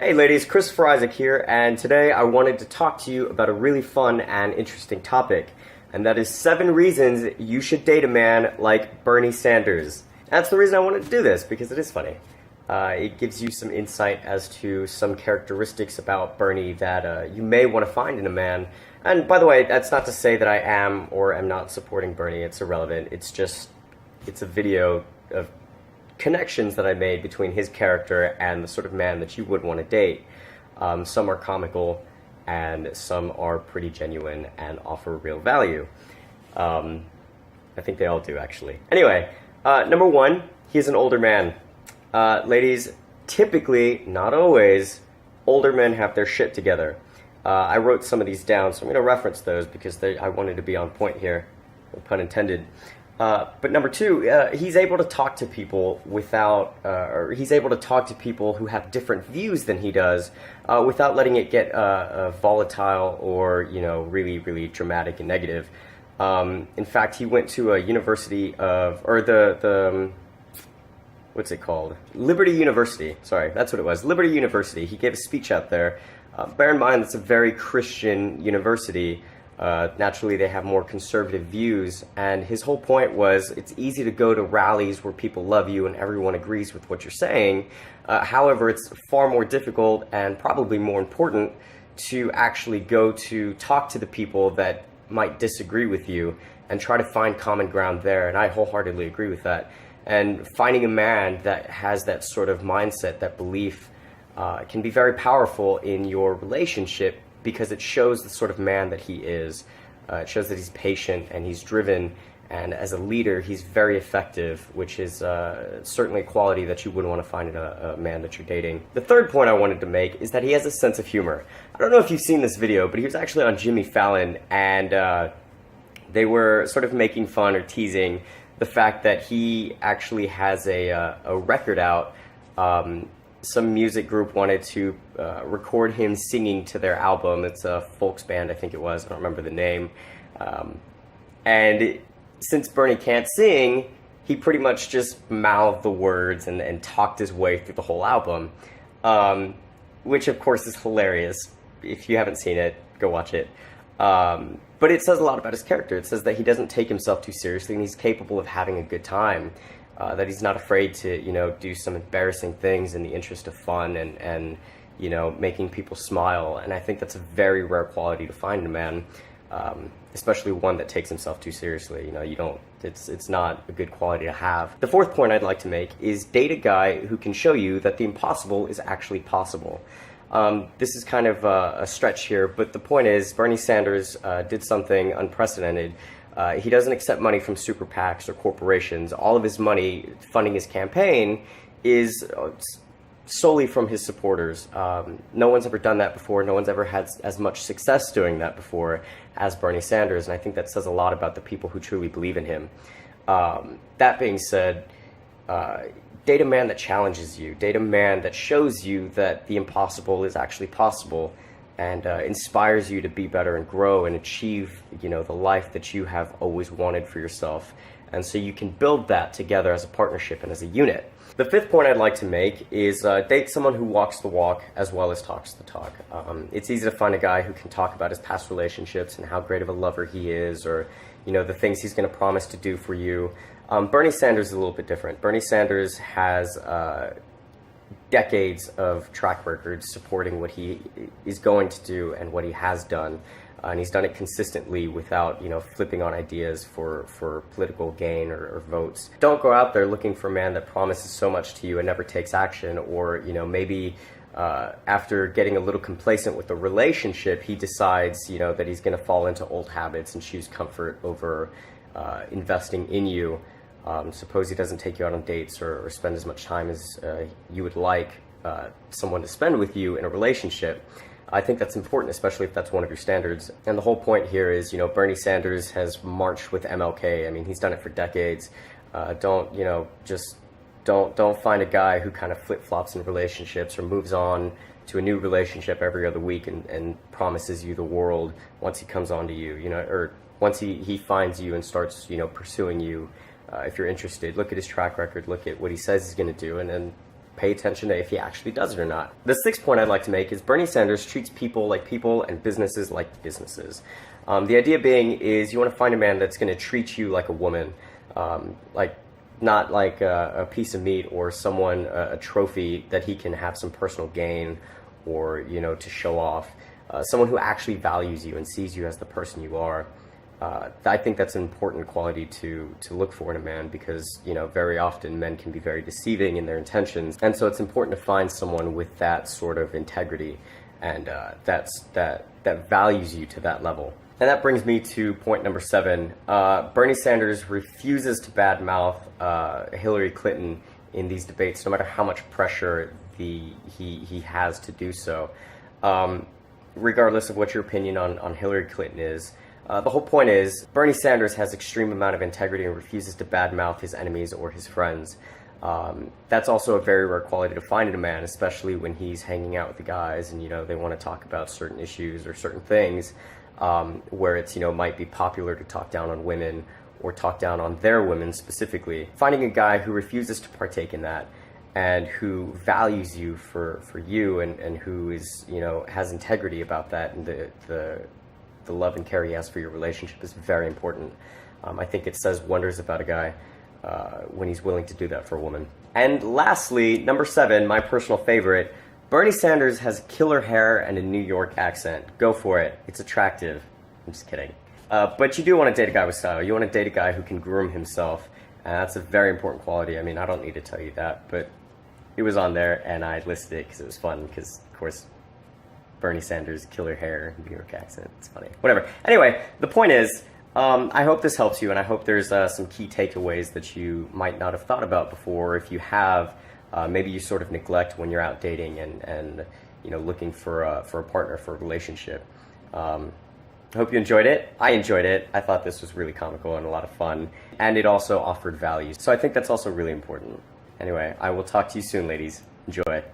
Hey ladies, Christopher Isaac here, and today I wanted to talk to you about a really fun and interesting topic, and that is 7 reasons you should date a man like Bernie Sanders. That's the reason I wanted to do this, because it is funny. It gives you some insight as to some characteristics about Bernie that you may want to find in a man. And by the way, that's not to say that I am or am not supporting Bernie. It's irrelevant. It's a video of connections that I made between his character and the sort of man that you would want to date. Some are comical and some are pretty genuine and offer real value. I think they all do, actually. Anyway, number 1, he's an older man. Ladies, typically, not always, older men have their shit together. I wrote some of these down, so I'm going to reference those because I wanted to be on point here, no pun intended. But number 2, he's able to talk to people or he's able to talk to people who have different views than he does, without letting it get volatile or, really, really dramatic and negative. In fact, he went to a university what's it called? Liberty University. Sorry, that's what it was. Liberty University. He gave a speech out there. Bear in mind, it's a very Christian university. Naturally, they have more conservative views, and his whole point was it's easy to go to rallies where people love you and everyone agrees with what you're saying. However, it's far more difficult and probably more important to actually go to talk to the people that might disagree with you and try to find common ground there, and I wholeheartedly agree with that. And finding a man that has that sort of mindset, that belief, can be very powerful in your relationship, because it shows the sort of man that he is. It shows that he's patient and he's driven, and as a leader he's very effective, which is certainly a quality that you wouldn't want to find in a man that you're dating. The third point I wanted to make is that he has a sense of humor. I don't know if you've seen this video, but he was actually on Jimmy Fallon, and they were sort of making fun or teasing the fact that he actually has a record out. Some music group wanted to record him singing to their album. It's a folks band, I think it was. I don't remember the name. Since Bernie can't sing, he pretty much just mouthed the words and talked his way through the whole album, which of course is hilarious. If you haven't seen it, go watch it. But it says a lot about his character. It says that he doesn't take himself too seriously and he's capable of having a good time. That he's not afraid to, do some embarrassing things in the interest of fun and making people smile. And I think that's a very rare quality to find in a man, especially one that takes himself too seriously. It's not a good quality to have. The fourth point I'd like to make is date a guy who can show you that the impossible is actually possible. This is kind of a stretch here, but the point is Bernie Sanders did something unprecedented. He doesn't accept money from super PACs or corporations. All of his money funding his campaign is solely from his supporters. No one's ever done that before. No one's ever had as much success doing that before as Bernie Sanders, and I think that says a lot about the people who truly believe in him. That being said, date a man that challenges you. Date a man that shows you that the impossible is actually possible, and inspires you to be better and grow and achieve, the life that you have always wanted for yourself. And so you can build that together as a partnership and as a unit. The fifth point I'd like to make is date someone who walks the walk as well as talks the talk. It's easy to find a guy who can talk about his past relationships and how great of a lover he is, or, the things he's going to promise to do for you. Bernie Sanders is a little bit different. Bernie Sanders has decades of track record supporting what he is going to do and what he has done, and he's done it consistently without flipping on ideas for political gain or votes. Don't go out there looking for a man that promises so much to you and never takes action, or maybe after getting a little complacent with the relationship, he decides that he's going to fall into old habits and choose comfort over investing in you. Suppose he doesn't take you out on dates or spend as much time as you would like someone to spend with you in a relationship. I think that's important, especially if that's one of your standards. And the whole point here is, Bernie Sanders has marched with MLK. I mean, he's done it for decades. Don't find a guy who kind of flip-flops in relationships or moves on to a new relationship every other week and promises you the world once he comes on to you, or once he finds you and starts, pursuing you. If you're interested, look at his track record, look at what he says he's going to do, and then pay attention to if he actually does it or not. The sixth point I'd like to make is Bernie Sanders treats people like people and businesses like businesses. The idea being is you want to find a man that's going to treat you like a woman, not like a piece of meat or someone, a trophy that he can have some personal gain or, you know, to show off. Someone who actually values you and sees you as the person you are. I think that's an important quality to look for in a man because, you know, very often men can be very deceiving in their intentions. And so it's important to find someone with that sort of integrity and that values you to that level. And that brings me to point number 7. Bernie Sanders refuses to badmouth Hillary Clinton in these debates, no matter how much pressure he has to do so. Regardless of what your opinion on Hillary Clinton is, the whole point is Bernie Sanders has extreme amount of integrity and refuses to badmouth his enemies or his friends. That's also a very rare quality to find in a man, especially when he's hanging out with the guys and, you know, they want to talk about certain issues or certain things where it's, you know, might be popular to talk down on women or talk down on their women specifically. Finding a guy who refuses to partake in that and who values you for you and who is, you know, has integrity about that and the love and care he has for your relationship is very important. I think it says wonders about a guy when he's willing to do that for a woman. And lastly, number 7, my personal favorite, Bernie Sanders has killer hair and a New York accent. Go for it. It's attractive. I'm just kidding. But you do want to date a guy with style. You want to date a guy who can groom himself. And that's a very important quality. I mean, I don't need to tell you that, but it was on there and I listed it because it was fun because, of course, Bernie Sanders, killer hair, New York accent. It's funny. Whatever. Anyway, the point is, I hope this helps you, and I hope there's some key takeaways that you might not have thought about before. If you have, maybe you sort of neglect when you're out dating and you know, looking for a partner for a relationship. I hope you enjoyed it. I enjoyed it. I thought this was really comical and a lot of fun, and it also offered value. So I think that's also really important. Anyway, I will talk to you soon, ladies. Enjoy.